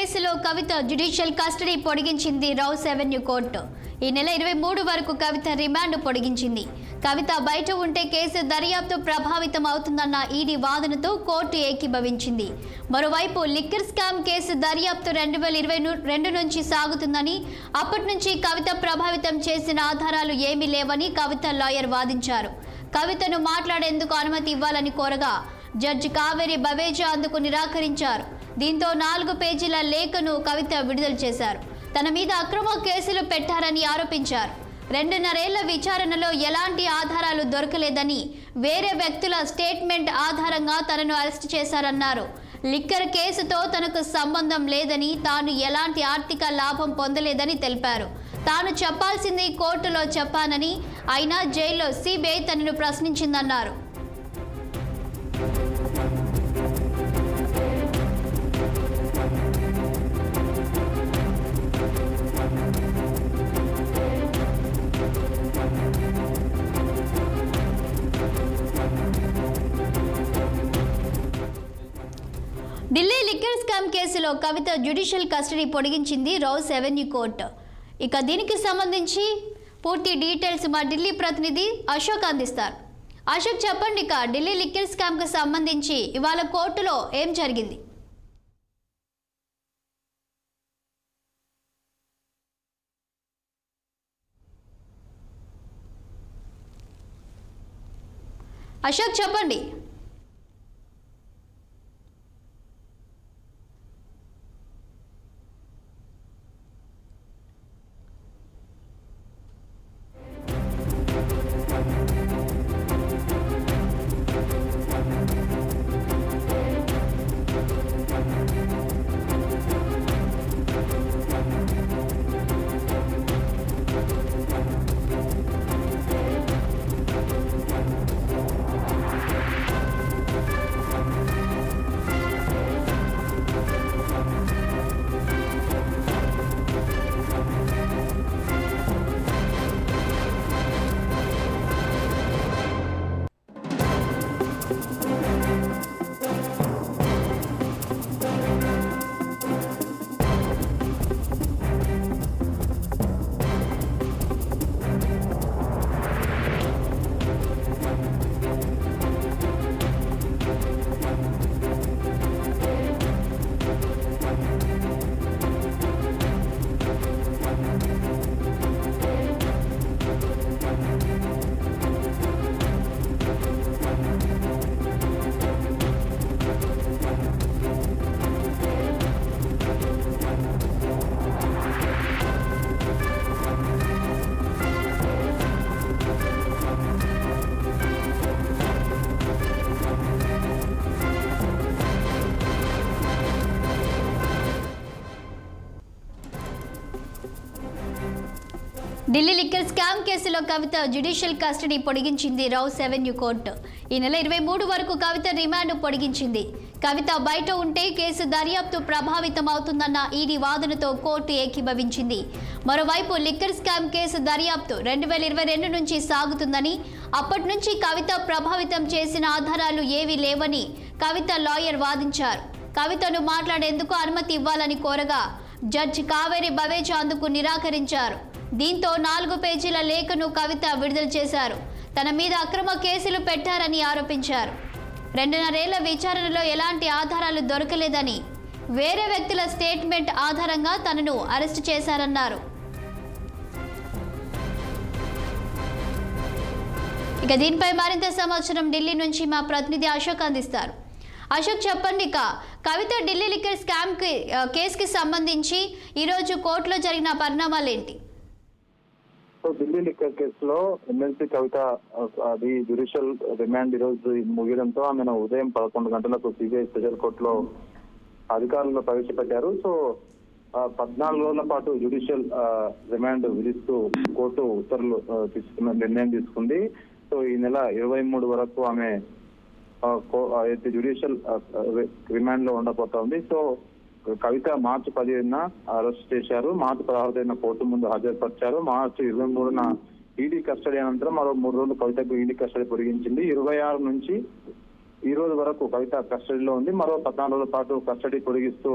కేసులో Kavitha judicial custody పొడిగించింది Rouse Avenue court. ఈ నెల 23 వరకు కవిత రిమాండ్ పొడిగించింది. కవిత బయట ఉంటే కేసు దర్యాప్తు ప్రభావితం అవుతుందన్న ఈడీ వాదనతో కోర్టు ఏకీభవించింది. మరోవైపు లిక్కర్ స్కామ్ కేసు దర్యాప్తు 2022 నుంచి సాగుతుందని, అప్పటి నుంచి కవిత ప్రభావితం చేసిన ఆధారాలు ఏమీ లేవని కవిత లాయర్ వాదించారు. కవితను మాట్లాడేందుకు అనుమతి ఇవ్వాలని కోరగా జడ్జి కావేరి బవేజా అందుకు నిరాకరించారు. దీంతో 4 పేజీల లేఖను కవిత విడుదల చేశారు. తన మీద అక్రమ కేసులు పెట్టారని ఆరోపించారు. 2.5 ఏళ్ల విచారణలో ఎలాంటి ఆధారాలు దొరకలేదని, వేరే వ్యక్తుల స్టేట్మెంట్ ఆధారంగా తనను అరెస్ట్ చేశారన్నారు. లిక్కర్ కేసుతో తనకు సంబంధం లేదని, తాను ఎలాంటి ఆర్థిక లాభం పొందలేదని తెలిపారు. తాను చెప్పాల్సింది కోర్టులో చెప్పానని, అయినా జైల్లో సిబిఐ తనను ప్రశ్నించిందన్నారు. ఢిల్లీ లిక్కర్ స్కామ్ కేసులో కవిత జ్యుడిషియల్ కస్టడీ పొడిగించింది రౌస్ అవెన్యూ కోర్టు. ఇక దీనికి సంబంధించి పూర్తి డీటెయిల్స్ మా ఢిల్లీ ప్రతినిధి అశోక్ అందిస్తారు. అశోక్, చెప్పండి, ఇక ఢిల్లీ లిక్కర్ స్కామ్ కు సంబంధించి ఇవాళ కోర్టులో ఏం జరిగింది? అశోక్, చెప్పండి. ఢిల్లీ లిక్కర్ స్కామ్ కేసులో కవిత జ్యుడిషియల్ కస్టడీ పొడిగించింది రౌస్ అవెన్యూ కోర్టు. ఈ నెల 23 వరకు కవిత రిమాండ్ పొడిగించింది. కవిత బయట ఉంటే కేసు దర్యాప్తు ప్రభావితం అవుతుందన్న ఈడీ వాదనతో కోర్టు ఏకీభవించింది. మరోవైపు లిక్కర్ స్కామ్ కేసు దర్యాప్తు 2022 నుంచి సాగుతుందని, అప్పటి నుంచి కవిత ప్రభావితం చేసిన ఆధారాలు ఏవీ లేవని కవిత లాయర్ వాదించారు. కవితను మాట్లాడేందుకు అనుమతి ఇవ్వాలని కోరగా జడ్జి కావేరి బవేజా అందుకు నిరాకరించారు. దీంతో 4 పేజీల లేఖను కవిత విడుదల చేశారు. తన మీద అక్రమ కేసులు పెట్టారని ఆరోపించారు. 2.5 ఏళ్ల విచారణలో ఎలాంటి ఆధారాలు దొరకలేదని, వేరే వ్యక్తుల స్టేట్మెంట్ ఆధారంగా తనను అరెస్ట్ చేశారన్నారు. ఇక దీనిపై మరింత సమాచారం ఢిల్లీ నుంచి మా ప్రతినిధి అశోక్ అందిస్తారు. అశోక్, చెప్పండి, ఇక కవిత ఢిల్లీ లిక్కర్ స్కామ్ కేసుకి సంబంధించి ఈరోజు కోర్టులో జరిగిన పరిణామాలు ఏంటి? ఢిల్లీ లిక్కర్ కేసులో ఎమ్మెల్సీ కవిత అది జ్యుడిషియల్ రిమాండ్ ఈ రోజు ముగియడంతో ఆమెను ఉదయం 11 గంటలకు సిబిఐ స్పెషల్ కోర్టులో అధికారులు ప్రవేశపెట్టారు. సో 14 రోజుల పాటు జ్యుడిషియల్ రిమాండ్ విధిస్తూ కోర్టు ఉత్తర్వులు నిర్ణయం తీసుకుంది. సో ఈ నెల 23 వరకు ఆమె జ్యుడిషియల్ రిమాండ్ లో ఉండబోతోంది. సో కవిత మార్చి 15న అరెస్ట్ చేశారు. మార్చి 16న కోర్టు ముందు హాజరుపరిచారు. మార్చి 23న ఈడీ కస్టడీ అనంతరం మరో 3 రోజులు కవితకు ఈడీ కస్టడీ పొడిగించింది. 26 నుంచి ఈ రోజు వరకు కవిత కస్టడీలో ఉంది. మరో 14 రోజుల పాటు కస్టడీ పొడిగిస్తూ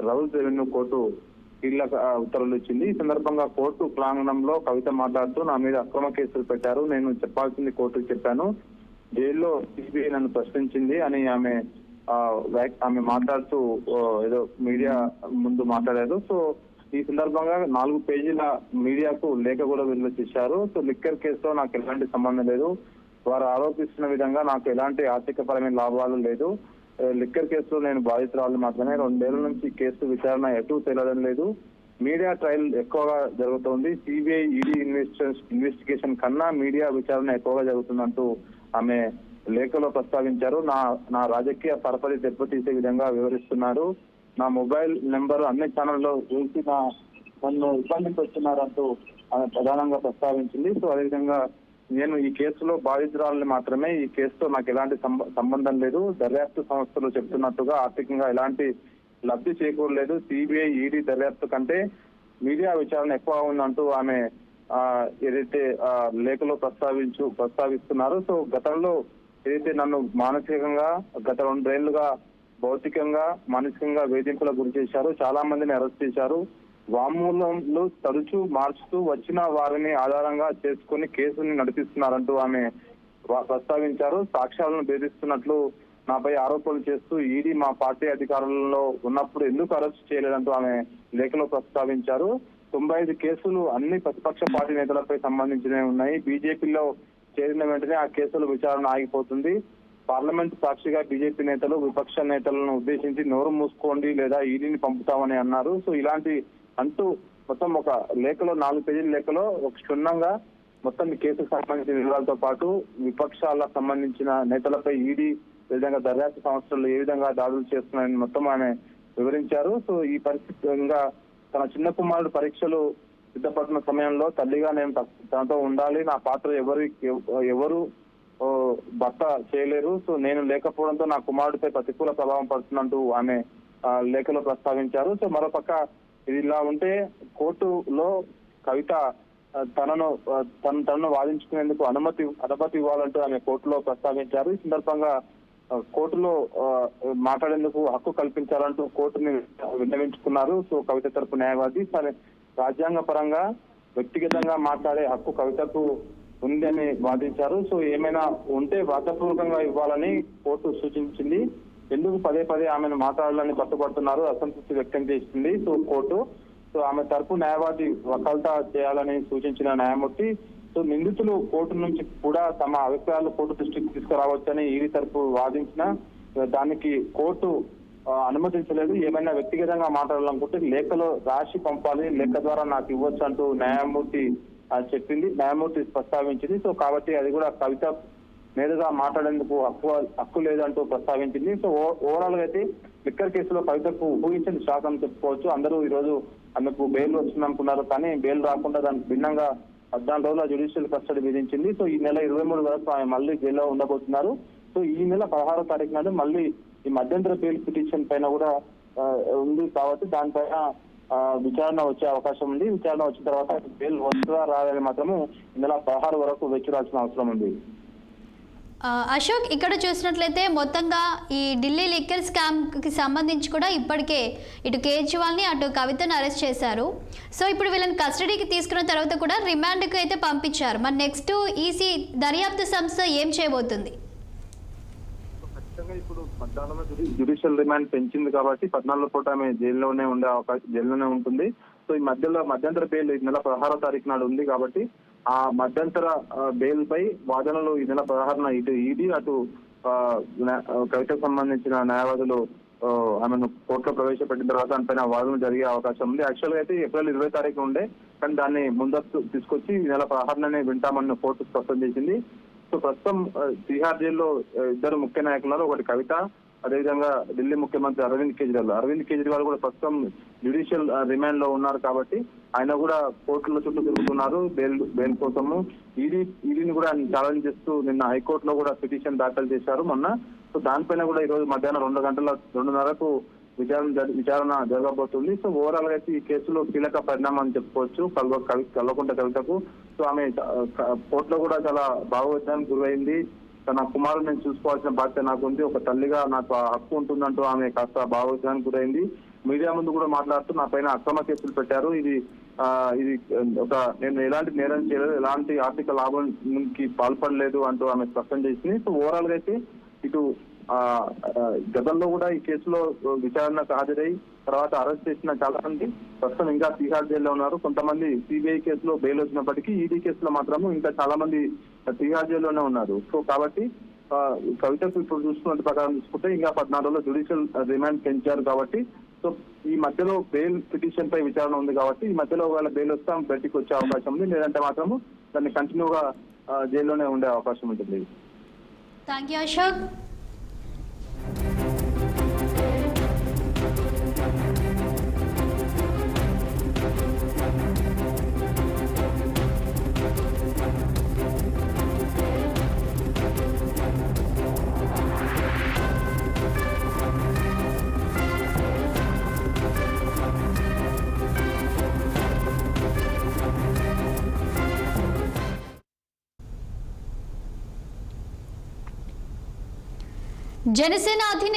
రౌస్ రెవెన్యూ కోర్టు కీలక ఉత్తర్వులు ఇచ్చింది. ఈ సందర్భంగా కోర్టు ప్రాంగణంలో కవిత మాట్లాడుతూ నా మీద అక్రమ కేసులు పెట్టారు, నేను చెప్పాల్సింది కోర్టుకు చెప్పాను, జైల్లో సిబిఐ నన్ను ప్రశ్నించింది అని ఆమె మాట్లాడుతూ ఏదో మీడియా ముందు మాట్లాడారు. సో ఈ సందర్భంగా 4 పేజీల మీడియాకు లేఖ కూడా విడుదల చేశారు. సో లిక్కర్ కేసులో నాకు ఎలాంటి సంబంధం లేదు, వారు ఆరోపిస్తున్న విధంగా నాకు ఎలాంటి ఆర్థికపరమైన లాభాలు లేదు, లిక్కర్ కేసులో నేను బాధితురాలు మాత్రమే, 2 ఏళ్ల నుంచి కేసు విచారణ ఎటు తేలడం లేదు, మీడియా ట్రయల్ ఎక్కువగా జరుగుతోంది, సిబిఐ ఈడీ ఇన్వెస్టిగేషన్ కన్నా మీడియా విచారణ ఎక్కువగా జరుగుతుందంటూ ఆమె లేఖలో ప్రస్తావించారు. నా రాజకీయ పరపతి దెబ్బతీసే విధంగా వివరిస్తున్నారు, నా మొబైల్ నెంబర్ అన్ని ఛానల్లో చూసి నన్ను ఇబ్బందికి వస్తున్నారంటూ ఆమె ప్రధానంగా ప్రస్తావించింది. సో అదేవిధంగా నేను ఈ కేసులో బాధితురాలని మాత్రమే, ఈ కేసుతో నాకు ఎలాంటి సంబంధం లేదు, దర్యాప్తు సంస్థలు చెప్తున్నట్టుగా ఆర్థికంగా ఎలాంటి లబ్ధి చేకూరలేదు, సిబిఐ ఈడీ దర్యాప్తు కంటే మీడియా విచారణ ఎక్కువ ఉందంటూ ఆమె ఏదైతే లేఖలో ప్రస్తావిస్తున్నారు. సో గతంలో ఏదైతే నన్ను మానసికంగా గత 2 ఏళ్లుగా భౌతికంగా మానసికంగా వేధింపులకు గురి చేశారు, చాలా మందిని అరెస్ట్ చేశారు, వాంగ్మూలంలో తరచూ మార్చుతూ వచ్చిన వారిని ఆధారంగా చేసుకుని కేసుని నడిపిస్తున్నారంటూ ఆమె ప్రస్తావించారు. సాక్ష్యాలను భేదిస్తున్నట్లు నాపై ఆరోపణలు చేస్తూ ఈడీ మా పార్టీ అధికారంలో ఉన్నప్పుడు ఎందుకు అరెస్ట్ చేయలేదంటూ ఆమె లేఖలో ప్రస్తావించారు. 95 కేసులు అన్ని ప్రతిపక్ష పార్టీ నేతలపై సంబంధించినవి ఉన్నాయి, బీజేపీలో చేరిన వెంటనే ఆ కేసుల విచారణ ఆగిపోతుంది, పార్లమెంట్ సాక్షిగా బీజేపీ నేతలు విపక్ష నేతలను ఉద్దేశించి నోరు మూసుకోండి లేదా ఈడీని పంపుతామని అన్నారు. సో ఇలాంటి అంటూ మొత్తం ఒక లేఖలో 4 పేజీల లేఖలో ఒక క్షుణ్ణంగా మొత్తం ఈ కేసుకు సంబంధించిన వివరాలతో పాటు విపక్షాలకు సంబంధించిన నేతలపై ఈడీ ఏ విధంగా దర్యాప్తు సంస్థలు ఏ విధంగా దాడులు చేస్తున్నాయని మొత్తం ఆమె వివరించారు. సో ఈ పరిస్థితిగా తన చిన్న కుమారుడు పరీక్షలు సిద్ధపడుతున్న సమయంలో తల్లిగా నేను తనతో ఉండాలి, నా పాత్ర ఎవరు భర్త చేయలేరు, సో నేను లేకపోవడంతో నా కుమారుడిపై ప్రతికూల ప్రభావం పడుతుందంటూ ఆమె లేఖలో ప్రస్తావించారు. సో మరోపక్క ఇది ఇలా ఉంటే కోర్టులో కవిత తనను వాదించుకునేందుకు అనుమతి ఇవ్వాలంటూ ఆమె కోర్టులో ప్రస్తావించారు. ఈ సందర్భంగా కోర్టులో మాట్లాడేందుకు హక్కు కల్పించాలంటూ కోర్టుని విన్నవించుకున్నారు. సో కవిత తరపు న్యాయవాది సరే రాజ్యాంగ పరంగా వ్యక్తిగతంగా మాట్లాడే హక్కు కవితకు ఉందని వాదించారు. సో ఏమైనా ఉంటే వ్రాతపూర్వకంగా ఇవ్వాలని కోర్టు సూచించింది. ఎందుకు పదే ఆమెను మాట్లాడాలని పట్టుబడుతున్నారు అసంతృప్తి వ్యక్తం చేసింది సో కోర్టు. సో ఆమె తరపు న్యాయవాది వకాల్తా చేయాలని సూచించిన న్యాయమూర్తి సో నిందితులు కోర్టు నుంచి కూడా తమ అభిప్రాయాలు కోర్టు దృష్టికి తీసుకురావచ్చని ఈడీ తరపు వాదించిన దానికి కోర్టు అనుమతించలేదు. ఏమైనా వ్యక్తిగతంగా మాట్లాడాలనుకుంటే లేఖలో రాసి పంపాలి, లేఖ ద్వారా నాకు ఇవ్వచ్చు అంటూ న్యాయమూర్తి చెప్పింది, న్యాయమూర్తి ప్రస్తావించింది. సో కాబట్టి అది కూడా కవిత నేరుగా మాట్లాడేందుకు హక్కు లేదంటూ ప్రస్తావించింది. సో ఓవరాల్ గా అయితే లిక్కర్ కేసులో కవితకు ఊహించని షాక్ అని చెప్పుకోవచ్చు. అందరూ ఈ రోజు ఆమెకు బెయిల్ వస్తుంది అనుకున్నారు, కానీ బెయిల్ రాకుండా దానికి భిన్నంగా 14 రోజుల జ్యుడిషియల్ కస్టడీ విధించింది. సో ఈ నెల 23 వరకు ఆమె మళ్ళీ జైల్లో ఉండబోతున్నారు. సో ఈ నెల 16వ తారీఖు నాడు మళ్ళీ ఈ మధ్యంతర బెయిల్ పిటిషన్ పైన కూడా ఉంది కాబట్టి దానిపైన విచారణ వచ్చే అవకాశం ఉంది. విచారణ వచ్చిన తర్వాత బెయిల్ వస్తుందా రాదని మాత్రము ఈ నెల 16 వరకు వేచి చూడాల్సిన అవసరం ఉంది. అశోక్, ఇక్కడ చూసినట్లయితే మొత్తంగా ఈ ఢిల్లీ లిక్కర్ స్కామ్కి సంబంధించి కూడా ఇప్పటికే ఇటు కేజ్రీవాల్ని అటు కవితను అరెస్ట్ చేశారు. సో ఇప్పుడు వీళ్ళని కస్టడీకి తీసుకున్న తర్వాత కూడా రిమాండ్కి అయితే పంపించారు. మరి నెక్స్ట్ ఈసీ దర్యాప్తు సంస్థ ఏం చేయబోతుంది? ఖచ్చితంగా ఇప్పుడు 14 జ్యుడిషియల్ రిమాండ్ పెంచింది కాబట్టి 14 పూట ఆమె జైల్లోనే ఉంటుంది. సో ఈ మధ్యంతర బెయిల్ ఈ నెల 16వ తారీఖు నాడు ఉంది కాబట్టి ఆ మధ్యంతర బెయిల్ పై వాదనలు ఈ నెల 16న ఇటు ఈడీ అటు కవితకు సంబంధించిన న్యాయవాదులు ఆమెను కోర్టులో ప్రవేశపెట్టిన తర్వాత దానిపైన వాదనలు జరిగే అవకాశం ఉంది. యాక్చువల్ గా అయితే ఏప్రిల్ 20వ తారీఖు ఉండే, కానీ దాన్ని ముందస్తు తీసుకొచ్చి ఈ నెల 16ననే వింటామని కోర్టు స్పష్టం చేసింది. సో ప్రస్తుతం తిహార్ జైల్లో 2 ముఖ్య నాయకులు, ఒకటి కవిత, అదేవిధంగా ఢిల్లీ ముఖ్యమంత్రి అరవింద్ కేజ్రీవాల్ కూడా ప్రస్తుతం జ్యుడిషియల్ రిమాండ్ లో ఉన్నారు కాబట్టి ఆయన కూడా కోర్టుల చుట్టూ తిరుగుతున్నారు బెయిల్ కోసము. ఈడీని కూడా ఛాలెంజ్ చేస్తూ నిన్న హైకోర్టులో కూడా పిటిషన్ దాఖలు చేశారు మొన్న. సో దానిపైన కూడా ఈ రోజు మధ్యాహ్నం 2:30కు విచారణ జరగబోతుంది. సో ఓవరాల్ గా అయితే ఈ కేసులో కీలక పరిణామం అని చెప్పుకోవచ్చు కల్వకుంట్ల కవితకు. సో ఆమె కోర్టులో కూడా చాలా భావోద్వేగానికి గురైంది. తన కుమారుని నేను చూసుకోవాల్సిన బాధ్యత నాకు ఉంది, ఒక తల్లిగా నాకు ఆ హక్కు ఉంటుందంటూ ఆమె కాస్త భావోద్వేగానికి గురైంది. మీడియా ముందు కూడా మాట్లాడుతూ నా పైన అక్రమ కేసులు పెట్టారు, ఇది నేను ఎలాంటి నేరం చేయలేదు, ఎలాంటి ఆర్థిక లాభంకి పాల్పడలేదు అంటూ ఆమె స్పష్టం చేసింది. సో ఓవరాల్ గా అయితే ఇటు గతంలో కూడా ఈ కేసులో విచారణకు హాజరై తర్వాత అరెస్ట్ చేసిన చాలా మంది ప్రస్తుతం ఇంకా తిహార్ జైల్లో ఉన్నారు. కొంతమంది సిబిఐ కేసులో బెయిల్ వచ్చినప్పటికీ ఈడీ కేసులో మాత్రము ఇంకా చాలా మంది తిహార్ జైల్లోనే ఉన్నారు. సో కాబట్టి కవితకు ఇప్పుడు చూసుకున్న ప్రకారం చూసుకుంటే ఇంకా 14 రోజుల్లో జ్యుడిషియల్ రిమాండ్ పెంచారు కాబట్టి సో ఈ మధ్యలో బెయిల్ పిటిషన్ పై విచారణ ఉంది కాబట్టి ఈ మధ్యలో ఒకవేళ బెయిల్ వస్తే బయటికి వచ్చే అవకాశం ఉంది, లేదంటే మాత్రము దాన్ని కంటిన్యూగా జైల్లోనే ఉండే అవకాశం ఉంటుంది. Thank you Ashok. జనసేన అధినేత